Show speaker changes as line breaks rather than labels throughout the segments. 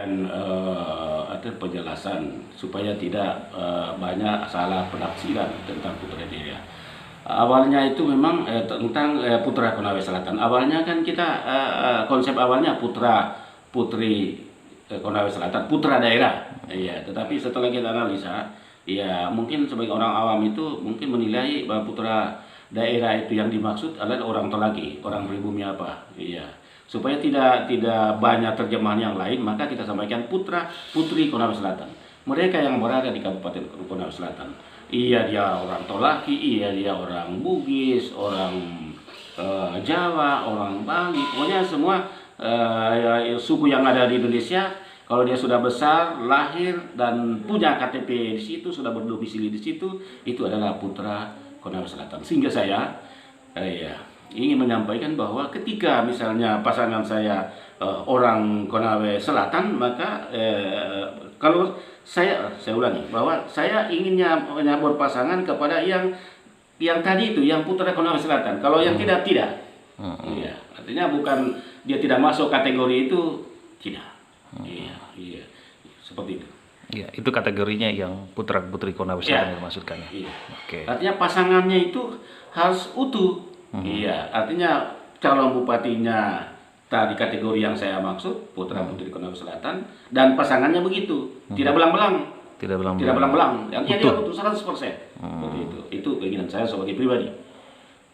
memberikan ada penjelasan supaya tidak banyak salah penafsiran tentang Putra Daerah. Awalnya itu memang tentang Putra Konawe Selatan. Awalnya kan kita konsep awalnya putra putri Konawe Selatan, putra daerah. Iya, tetapi setelah kita analisa, ya mungkin sebagai orang awam itu mungkin menilai bahwa putra daerah itu yang dimaksud adalah orang Tolaki, orang pribumi apa. Iya. Supaya tidak banyak terjemahan yang lain, maka kita sampaikan putra putri Konawe Selatan. Mereka yang berada di Kabupaten Konawe Selatan. Iya dia orang Tolaki, iya dia orang Bugis, orang Jawa, orang Bali, pokoknya semua suku yang ada di Indonesia. Kalau dia sudah besar, lahir dan punya KTP di situ, sudah berdomisili di situ, itu adalah putra Konawe Selatan. Sehingga saya ingin menyampaikan bahwa ketika misalnya pasangan saya orang Konawe Selatan, maka kalau saya ulangi bahwa saya inginnya berpasangan kepada yang tadi itu, yang putra Konawe Selatan. Kalau yang tidak. Iya, artinya bukan dia tidak masuk kategori itu, tidak. Iya, seperti itu.
Iya, itu kategorinya yang putra putri Konawe Selatan yang dimaksudkan ya.
Iya.
Oke.
Artinya pasangannya itu harus utuh. Iya, artinya calon bupatinya tadi kategori yang saya maksud, putra putri Konawe Selatan, dan pasangannya begitu, tidak belang-belang.
Tidak belang-belang.
Yang dia utuh 100%. Seperti itu. Itu keinginan saya sebagai pribadi.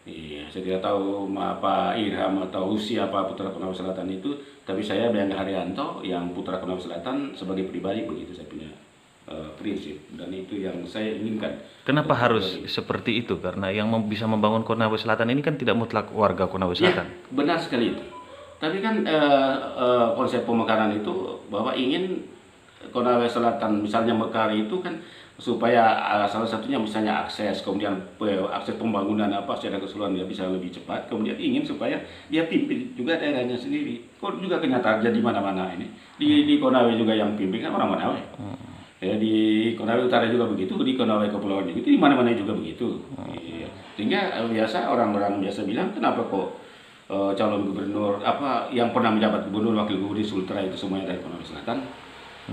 Iya, saya tidak tahu Pak Irham atau siapa putra Konawe Selatan itu, tapi saya Bayangga Haryanto yang putra Konawe Selatan sebagai pribadi begitu saya punya prinsip, dan itu yang saya inginkan.
Kenapa harus seperti itu? Karena yang bisa membangun Konawe Selatan ini kan tidak mutlak warga Konawe Selatan.
Ya, benar sekali itu. Tapi kan konsep pemekaran itu bahwa ingin Konawe Selatan misalnya mekar itu kan supaya salah satunya misalnya akses, kemudian akses pembangunan apa secara keseluruhan dia bisa lebih cepat, kemudian ingin supaya dia pimpin juga daerahnya sendiri. Kok juga kenyataan jadi mana-mana ini. Di Konawe juga yang pimpin kan orang Konawe. Ya, di Konawe Utara juga begitu, di Konawe Kepulauan itu di mana-mana juga begitu. Iya. Sehingga biasa orang-orang biasa bilang kenapa kok calon gubernur apa yang pernah menjabat gubernur, wakil gubernur di Sultra itu semuanya dari Konawe Selatan.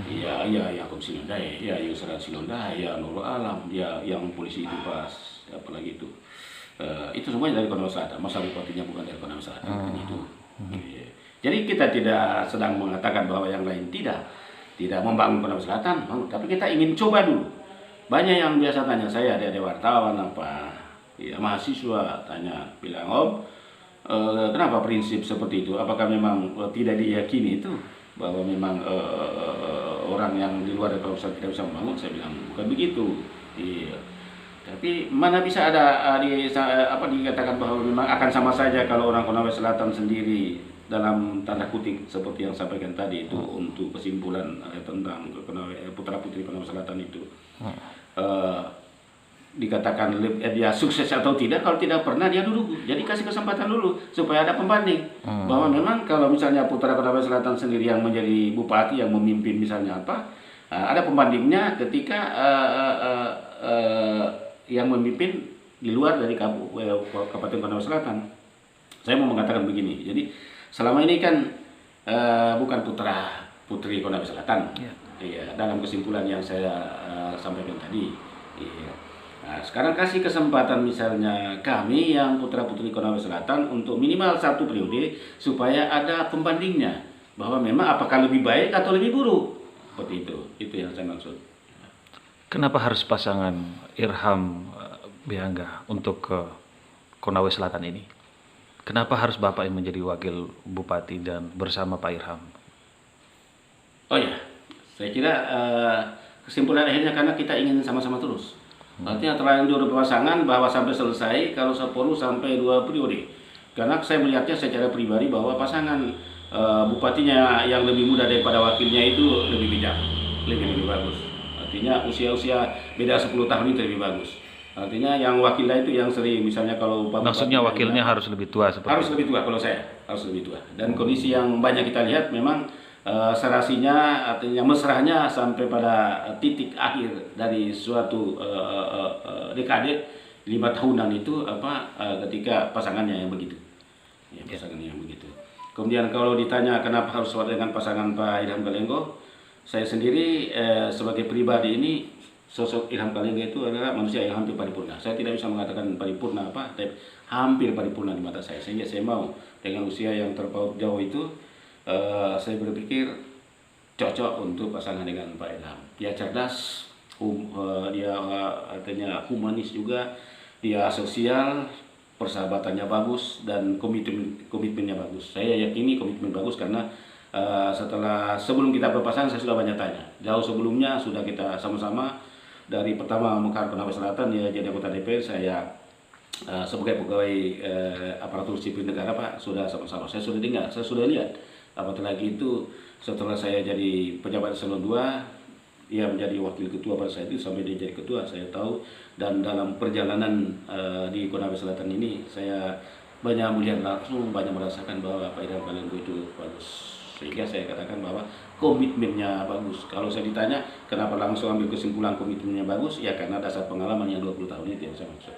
Iya, Yakob Sinondai, ya Yusra Sinondai, ya Nurul Alam, ya yang polisi itu pas apalagi itu semuanya dari Konawe Selatan. Masa bupatinya bukan dari Konawe Selatan itu. Iya. Jadi kita tidak sedang mengatakan bahwa yang lain tidak membangun Konawe Selatan, tapi kita ingin coba dulu. Banyak yang biasa tanya saya, ada wartawan apa, ya mahasiswa tanya, bilang kenapa prinsip seperti itu? Apakah memang tidak diyakini itu bahwa memang orang yang di luar dari Konawe Selatan tidak bisa membangun? Saya bilang bukan begitu. Iya. Tapi mana bisa ada dikatakan bahwa memang akan sama saja kalau orang Konawe Selatan sendiri dalam tanda kutip seperti yang sampaikan tadi itu untuk kesimpulan tentang putra putri Konawe Selatan itu dikatakan dia sukses atau tidak, kalau tidak pernah dia duduk. Jadi kasih kesempatan dulu supaya ada pembanding bahwa memang kalau misalnya putra Konawe Selatan sendiri yang menjadi bupati yang memimpin misalnya apa, ada pembandingnya ketika yang memimpin di luar dari Kabupaten Konawe Selatan. Saya mau mengatakan begini, jadi selama ini kan bukan putra putri Konawe Selatan. Iya, dalam kesimpulan yang saya sampaikan tadi. Iya. Nah, sekarang kasih kesempatan misalnya kami yang putra putri Konawe Selatan untuk minimal 1 periode supaya ada pembandingnya bahwa memang apakah lebih baik atau lebih buruk. Seperti itu. Itu yang saya maksud.
Kenapa harus pasangan Irham Bayangga untuk ke Konawe Selatan ini? Kenapa harus Bapak yang menjadi wakil bupati dan bersama Pak Irham?
Oh ya, saya kira kesimpulan akhirnya karena kita ingin sama-sama terus. Artinya terlanjur pasangan bahwa sampai selesai kalau 10 sampai 2 periode. Karena saya melihatnya secara pribadi bahwa pasangan bupatinya yang lebih muda daripada wakilnya itu lebih bijak, lebih bagus. Artinya usia beda 10 tahun itu lebih bagus. Artinya yang wakilnya itu yang sering misalnya kalau
maksudnya wakilnya harus lebih tua seperti
harus lebih tua, kalau saya harus lebih tua. Dan kondisi yang banyak kita lihat memang serasinya artinya mesrahnya sampai pada titik akhir dari suatu dekade 5 tahunan itu ketika pasangannya yang begitu. Ya, pasangannya yang begitu. Kemudian kalau ditanya kenapa harus dengan pasangan Pak Irham Galenggo, Saya sendiri sebagai pribadi ini, sosok Ilham Kalengga itu adalah manusia yang hampir paripurna. Saya tidak bisa mengatakan paripurna apa, tapi hampir paripurna di mata saya. Sehingga saya mau dengan usia yang terpaut jauh itu, saya berpikir cocok untuk pasangan dengan Pak Ilham. Dia cerdas, dia artinya humanis juga, dia sosial, persahabatannya bagus, dan komitmennya bagus. Saya yakini komitmen bagus karena sebelum kita berpasangan saya sudah banyak tanya. Jauh sebelumnya sudah kita sama-sama dari pertama Mekar Konawe Selatan ya jadi anggota DPR, saya sebagai pegawai aparatur sipil negara Pak sudah sama-sama. Saya sudah dengar, saya sudah lihat. Apalagi lagi itu setelah saya jadi pejabat eselon 2, dia menjadi wakil ketua pada saat itu sampai dia jadi ketua, saya tahu. Dan dalam perjalanan di Konawe Selatan ini saya banyak melihat langsung, banyak merasakan bahwa Pak Ilham Kalengga itu bagus. Sehingga saya katakan bahwa komitmennya bagus. Kalau saya ditanya kenapa langsung ambil kesimpulan komitmennya bagus, ya karena dasar pengalaman yang 20 tahun itu yang saya maksud.